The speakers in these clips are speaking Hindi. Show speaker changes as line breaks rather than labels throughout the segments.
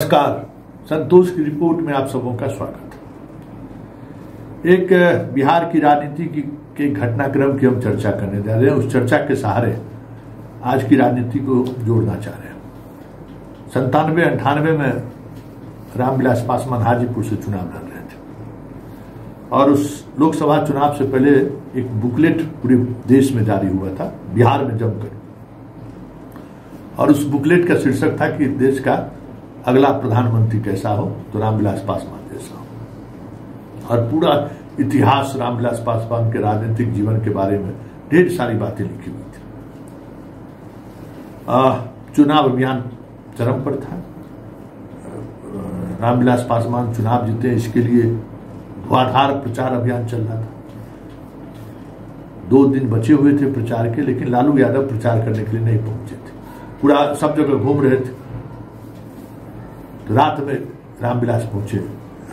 नमस्कार, संतोष की रिपोर्ट में आप सबों का स्वागत है। एक बिहार की राजनीति के घटनाक्रम की हम चर्चा करने जा रहे हैं। उस चर्चा के सहारे आज की राजनीति को जोड़ना चाह रहे हैं। 97-98 में रामविलास पासवान हाजीपुर से चुनाव लड़ रहे थे और उस लोकसभा चुनाव से पहले एक बुकलेट पूरे देश में जारी हुआ था, बिहार में जमकर, और उस बुकलेट का शीर्षक था कि देश का अगला प्रधानमंत्री कैसा हो तो रामविलास पासवान जैसा हो। और पूरा इतिहास रामविलास पासवान के राजनीतिक जीवन के बारे में ढेर सारी बातें लिखी हुई थी। चुनाव अभियान चरम पर था। रामविलास पासवान चुनाव जीते, इसके लिए धुआंधार प्रचार अभियान चल रहा था। 2 दिन बचे हुए थे प्रचार के, लेकिन लालू यादव प्रचार करने के लिए नहीं पहुंचे थे। पूरा सब जगह घूम रहे थे। तो रात में रामविलास पहुंचे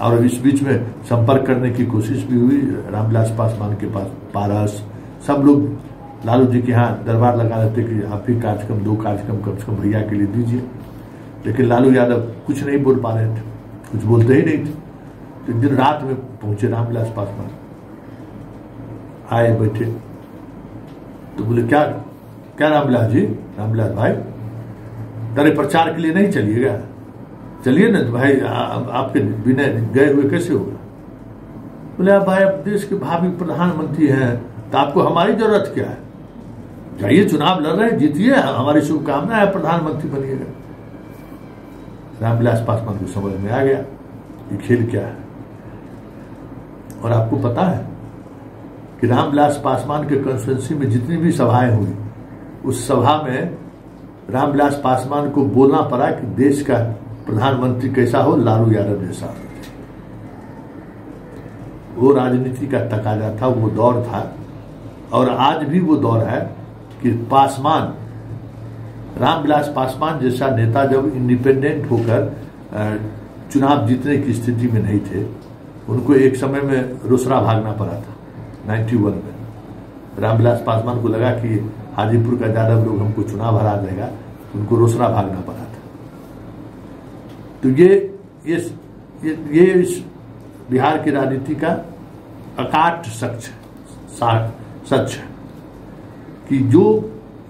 और इस बीच में संपर्क करने की कोशिश भी हुई। रामविलास पासवान के पास पारस सब लोग लालू जी के यहाँ दरबार लगा रहे थे कि आप ही कार्यक्रम 2 कार्यक्रम कम से कम भैया के लिए दीजिए, लेकिन लालू यादव कुछ नहीं बोल पा रहे थे, कुछ बोलते ही नहीं थे। तो एक दिन रात में पहुंचे रामविलास पासवान, आए बैठे तो बोले क्या रामविलास जी, रामविलास भाई तेरे प्रचार के लिए नहीं चलिएगा? चलिए ना भाई, आपके बिना गए हुए कैसे होगा? बोले आप भाई, आप देश के भावी प्रधानमंत्री हैं तो आपको हमारी जरूरत क्या है? जाइए, चुनाव लड़ रहे हैं, जीतिए, हमारी शुभकामना है, प्रधानमंत्री बनिएगा। रामविलास पासवान को समझ में आ गया कि खेल क्या है। और आपको पता है कि रामविलास पासवान के कंस्टिट्यूएंसी में जितनी भी सभाएं हुई, उस सभा में रामविलास पासवान को बोलना पड़ा कि देश का प्रधानमंत्री कैसा हो, लालू यादव जैसा हो। वो राजनीति का तकाजा था, वो दौर था, और आज भी वो दौर है कि पासवान, रामविलास पासवान जैसा नेता जब इंडिपेंडेंट होकर चुनाव जीतने की स्थिति में नहीं थे, उनको एक समय में रोसड़ा भागना पड़ा था। 91 में रामविलास पासवान को लगा कि हाजीपुर का ज्यादा लोग हमको चुनाव हरा देगा, उनको रोसड़ा भागना पड़ा था। तो ये इस बिहार की राजनीति का अकाट सच है कि जो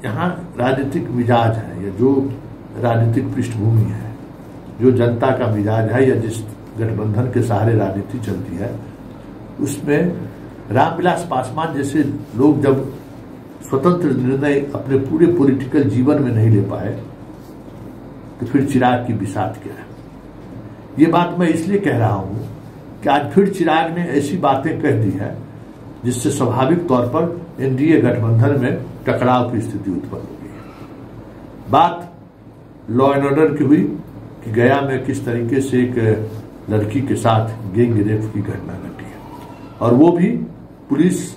यहाँ राजनीतिक मिजाज है, या जो राजनीतिक पृष्ठभूमि है, जो जनता का मिजाज है, या जिस गठबंधन के सहारे राजनीति चलती है, उसमें रामविलास पासवान जैसे लोग जब स्वतंत्र निर्णय अपने पूरे पॉलिटिकल जीवन में नहीं ले पाए, तो फिर चिराग की बिसात क्या है। ये बात मैं इसलिए कह रहा हूं कि आज फिर चिराग ने ऐसी बातें कह दी है जिससे स्वाभाविक तौर पर एनडीए गठबंधन में टकराव की स्थिति उत्पन्न हो गई है। बात लॉ एंड ऑर्डर की हुई कि गया में किस तरीके से एक लड़की के साथ गैंग रेप की घटना घटी है, और वो भी पुलिस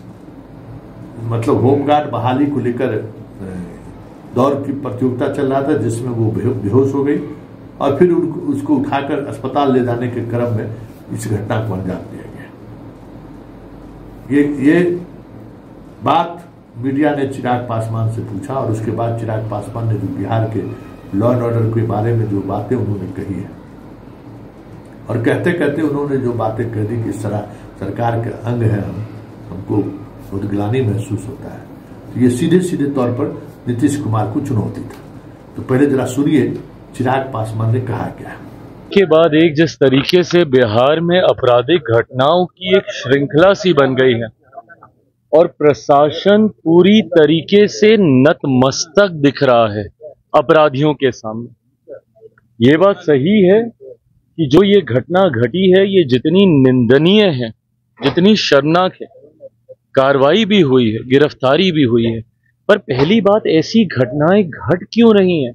मतलब होमगार्ड बहाली को लेकर दौड़ की प्रतियोगिता चल रहा था, जिसमें वो बेहोश हो गई और फिर उसको उठाकर अस्पताल ले जाने के क्रम में इस घटना को अंजाम दिया गया। ये बात मीडिया ने चिराग पासवान से पूछा, और उसके बाद चिराग पासवान ने जो बिहार के लॉ एंड ऑर्डर के बारे में जो बातें उन्होंने कही है, और कहते कहते उन्होंने जो बातें कह दी कि इस तरह सरकार के अंग है, हमको बहुत ग्लानि महसूस होता है, तो ये सीधे सीधे तौर पर नीतीश कुमार को चुनौती था। तो पहले जरा सुनिए चिराग पासवान ने कहा क्या।
के बाद एक जिस तरीके से बिहार में आपराधिक घटनाओं की एक श्रृंखला सी बन गई है, और प्रशासन पूरी तरीके से नतमस्तक दिख रहा है अपराधियों के सामने। ये बात सही है कि जो ये घटना घटी है, ये जितनी निंदनीय है, जितनी शर्मनाक है, कार्रवाई भी हुई है, गिरफ्तारी भी हुई है, पर पहली बात, ऐसी घटनाएं घट क्यों रही हैं?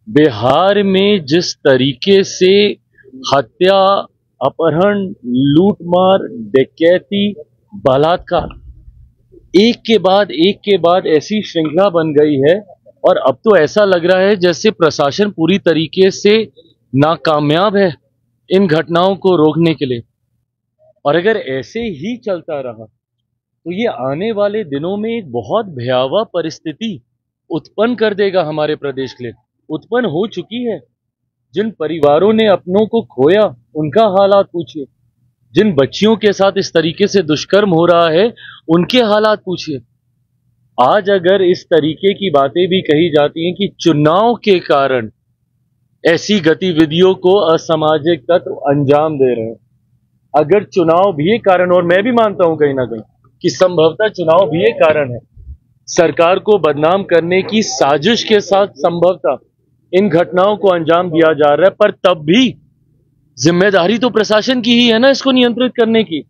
बिहार में जिस तरीके से हत्या, अपहरण, लूटमार, डकैती, बलात्कार, एक के बाद ऐसी श्रृंखला बन गई है, और अब तो ऐसा लग रहा है जैसे प्रशासन पूरी तरीके से नाकामयाब है इन घटनाओं को रोकने के लिए। और अगर ऐसे ही चलता रहा तो ये आने वाले दिनों में एक बहुत भयावह परिस्थिति उत्पन्न कर देगा हमारे प्रदेश के लिए। उत्पन्न हो चुकी है। जिन परिवारों ने अपनों को खोया उनका हालात पूछिए, जिन बच्चियों के साथ इस तरीके से दुष्कर्म हो रहा है उनके हालात पूछिए। आज अगर इस तरीके की बातें भी कही जाती हैं कि चुनाव के कारण ऐसी गतिविधियों को असामाजिक तत्व अंजाम दे रहे हैं, अगर चुनाव भी एक कारण, और मैं भी मानता हूं कहीं ना कहीं कि संभवतः चुनाव भी एक कारण है, सरकार को बदनाम करने की साजिश के साथ संभवतः इन घटनाओं को अंजाम दिया जा रहा है, पर तब भी जिम्मेदारी तो प्रशासन की ही है ना इसको नियंत्रित करने की।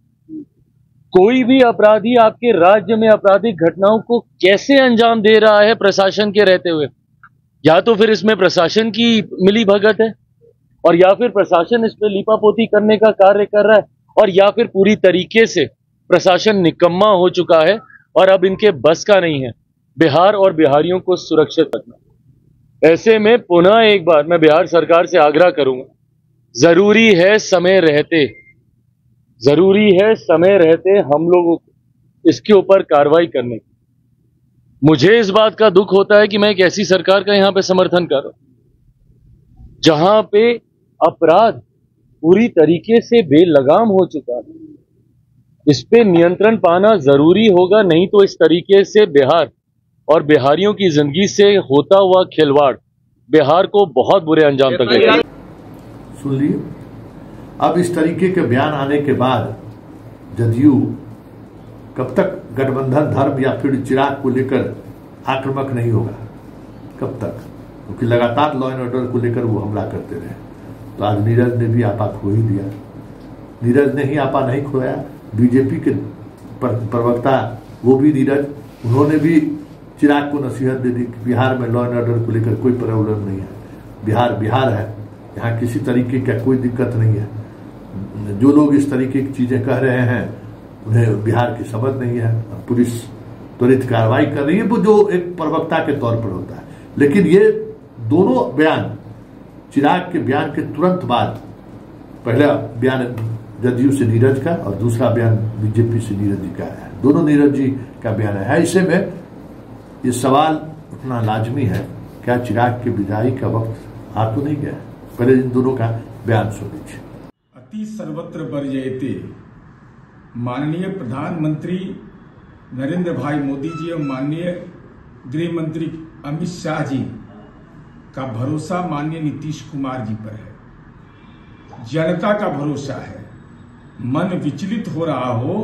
कोई भी अपराधी आपके राज्य में आपराधिक घटनाओं को कैसे अंजाम दे रहा है प्रशासन के रहते हुए? या तो फिर इसमें प्रशासन की मिली भगत है, और या फिर प्रशासन इस पर लीपापोती करने का कार्य कर रहा है, और या फिर पूरी तरीके से प्रशासन निकम्मा हो चुका है और अब इनके बस का नहीं है बिहार और बिहारियों को सुरक्षित रखना। ऐसे में पुनः एक बार मैं बिहार सरकार से आग्रह करूंगा, जरूरी है समय रहते हम लोगों को इसके ऊपर कार्रवाई करने की। मुझे इस बात का दुख होता है कि मैं एक ऐसी सरकार का यहां पे समर्थन कर रहा हूं जहां पे अपराध पूरी तरीके से बेलगाम हो चुका है। इस पे नियंत्रण पाना जरूरी होगा, नहीं तो इस तरीके से बिहार और बिहारियों की जिंदगी से होता हुआ खिलवाड़ बिहार को बहुत बुरे अंजाम तक लेगा।
सुन लिए, अब इस तरीके के बयान आने के बाद जदयू कब तक गठबंधन धर्म या फिर चिराग को लेकर आक्रामक नहीं होगा? कब तक? क्योंकि लगातार लॉ एंड ऑर्डर को लेकर वो हमला करते रहे। तो आज नीरज ने भी आपा खो ही दिया। नीरज ने ही आपा नहीं खोया, बीजेपी के प्रवक्ता वो भी नीरज, उन्होंने भी चिराग को नसीहत दे दी कि बिहार में लॉ एंड ऑर्डर को लेकर कोई प्रॉब्लम नहीं है, बिहार है, यहाँ किसी तरीके का कोई दिक्कत नहीं है। जो लोग इस तरीके की चीजें कह रहे हैं उन्हें बिहार की समझ नहीं है, पुलिस त्वरित कार्रवाई कर रही है, वो जो एक प्रवक्ता के तौर पर होता है। लेकिन ये दोनों बयान, चिराग के बयान के तुरंत बाद, पहला बयान जदयू से नीरज का और दूसरा बयान बीजेपी से नीरज जी का है, दोनों नीरज जी का बयान है। ऐसे में ये सवाल उठना लाजमी है, क्या चिराग की विदाई का वक्त आ तो नहीं गया? पहले इन दोनों का बयान सुन लीजिए।
अति सर्वत्र बरजयते माननीय प्रधानमंत्री नरेंद्र भाई मोदी जी और माननीय गृह मंत्री अमित शाह जी का भरोसा माननीय नीतीश कुमार जी पर है। जनता का भरोसा है। मन विचलित हो रहा हो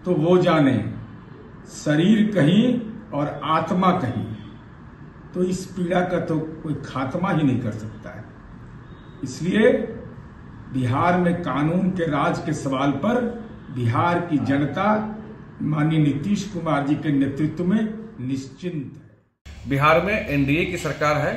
तो वो जाने, शरीर कहीं और आत्मा कहीं, तो इस पीड़ा का तो कोई खात्मा ही नहीं कर सकता है। इसलिए बिहार में कानून के राज के सवाल पर बिहार की जनता माननीय नीतीश कुमार जी के नेतृत्व में निश्चिंत है।
बिहार में एनडीए की सरकार है,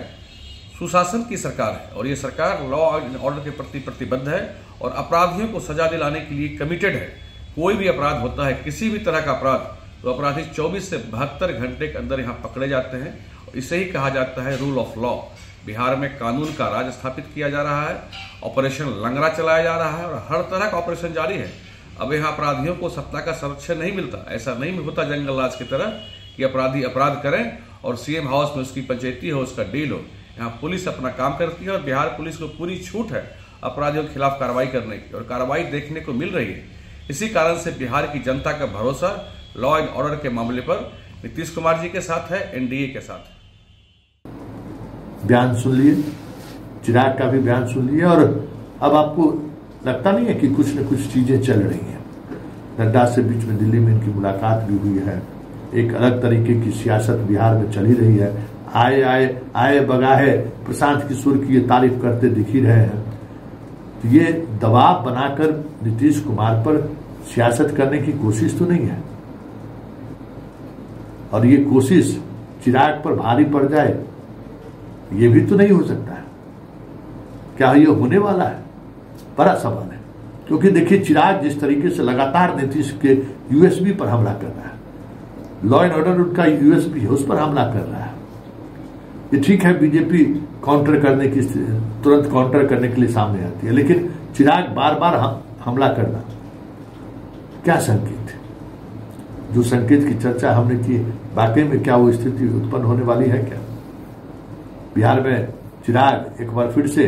सुशासन की सरकार है, और ये सरकार लॉ एंड ऑर्डर के प्रति प्रतिबद्ध है और अपराधियों को सजा दिलाने के लिए कमिटेड है। कोई भी अपराध होता है, किसी भी तरह का अपराध, तो अपराधी 24 से 72 घंटे के अंदर यहाँ पकड़े जाते हैं। इसे ही कहा जाता है रूल ऑफ लॉ। बिहार में कानून का राज स्थापित किया जा रहा है, ऑपरेशन लंगड़ा चलाया जा रहा है और हर तरह का ऑपरेशन जारी है। अब यहाँ अपराधियों को सत्ता का संरक्षण नहीं मिलता। ऐसा नहीं होता जंगल राज की तरह कि अपराधी अपराध करें और सीएम हाउस में उसकी पंचायती हो, उसका डील हो। यहाँ पुलिस अपना काम करती है और बिहार पुलिस को पूरी छूट है अपराधियों के खिलाफ कार्रवाई करने की, और कार्रवाई देखने को मिल रही है। इसी कारण से बिहार की जनता का भरोसा लॉ एंड ऑर्डर के मामले पर नीतीश कुमार जी के साथ है, एनडीए के साथ।
बयान सुन लिए, चिराग का भी बयान सुन लिए, और अब आपको लगता नहीं है कि कुछ न कुछ चीजें चल रही हैं? नड्डा से बीच में दिल्ली में इनकी मुलाकात भी हुई है। एक अलग तरीके की सियासत बिहार में चल ही रही है। आए बगाहे प्रशांत किशोर की ये तारीफ करते दिख ही रहे हैं। तो ये दबाव बनाकर नीतीश कुमार पर सियासत करने की कोशिश तो नहीं है, और ये कोशिश चिराग पर भारी पड़ जाए, ये भी तो नहीं हो सकता है। क्या ये होने वाला है? बड़ा सवाल है। क्योंकि देखिए, चिराग जिस तरीके से लगातार नीतीश के यूएसबी पर हमला कर रहा है, लॉ एंड ऑर्डर उनका यूएसबी है, उस पर हमला कर रहा है। ये ठीक है, बीजेपी काउंटर करने की, तुरंत काउंटर करने के लिए सामने आती है, लेकिन चिराग बार बार हमला करना क्या संकेत है? जो संकेत की चर्चा हमने की, वाकई में क्या वो स्थिति उत्पन्न होने वाली है? क्या बिहार में चिराग एक बार फिर से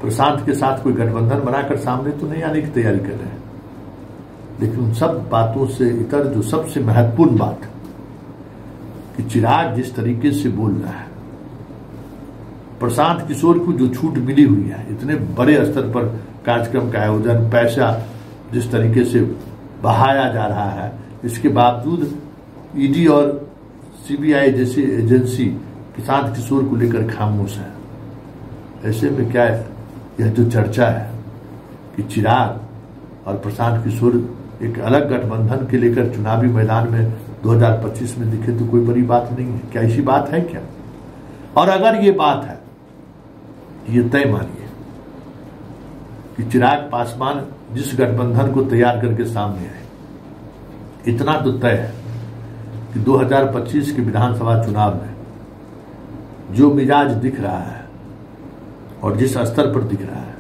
प्रशांत के साथ कोई गठबंधन बनाकर सामने तो नहीं आने की तैयारी कर रहे हैं, लेकिन उन सब बातों से इतर जो सबसे महत्वपूर्ण बात कि चिराग जिस तरीके से बोल रहा है, प्रशांत किशोर को जो छूट मिली हुई है, इतने बड़े स्तर पर कार्यक्रम का आयोजन, पैसा जिस तरीके से बहाया जा रहा है, इसके बावजूद ईडी और सीबीआई जैसी एजेंसी प्रशांत किशोर को लेकर खामोश है। ऐसे में क्या है, यह जो चर्चा है कि चिराग और प्रशांत किशोर एक अलग गठबंधन के लेकर चुनावी मैदान में 2025 में दिखे तो कोई बड़ी बात नहीं है। क्या ऐसी बात है क्या? और अगर ये बात है, ये तय मानिए कि चिराग पासवान जिस गठबंधन को तैयार करके सामने आए, इतना तो तय है कि 2025 के विधानसभा चुनाव में जो मिजाज दिख रहा है और जिस स्तर पर दिख रहा है,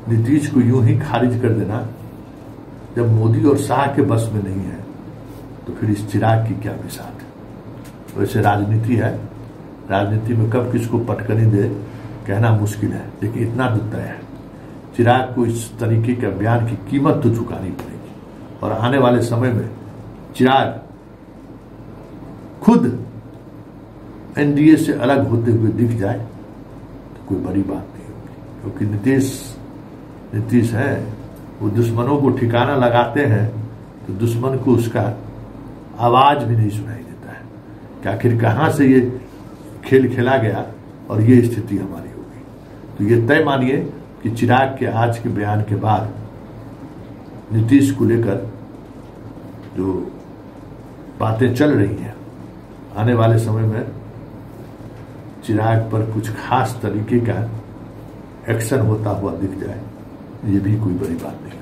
नीतीश को यूं ही खारिज कर देना जब मोदी और शाह के बस में नहीं है, तो फिर इस चिराग की क्या मिसाल है। वैसे राजनीति है, राजनीति में कब किसको पटकनी दे कहना मुश्किल है, लेकिन इतना तो तय है, चिराग को इस तरीके के बयान की कीमत तो चुकानी पड़ेगी। और आने वाले समय में चिराग खुद एनडीए से अलग होते हुए दिख जाए तो कोई बड़ी बात नहीं होगी, क्योंकि नीतीश है, वो दुश्मनों को ठिकाना लगाते हैं तो दुश्मन को उसका आवाज भी नहीं सुनाई देता है कि आखिर कहां से ये खेल खेला गया और ये स्थिति हमारी होगी। तो ये तय मानिए कि चिराग के आज के बयान के बाद नीतीश को लेकर जो बातें चल रही हैं, आने वाले समय में चिराग पर कुछ खास तरीके का एक्शन होता हुआ दिख जाए, ये भी कोई बड़ी बात नहीं।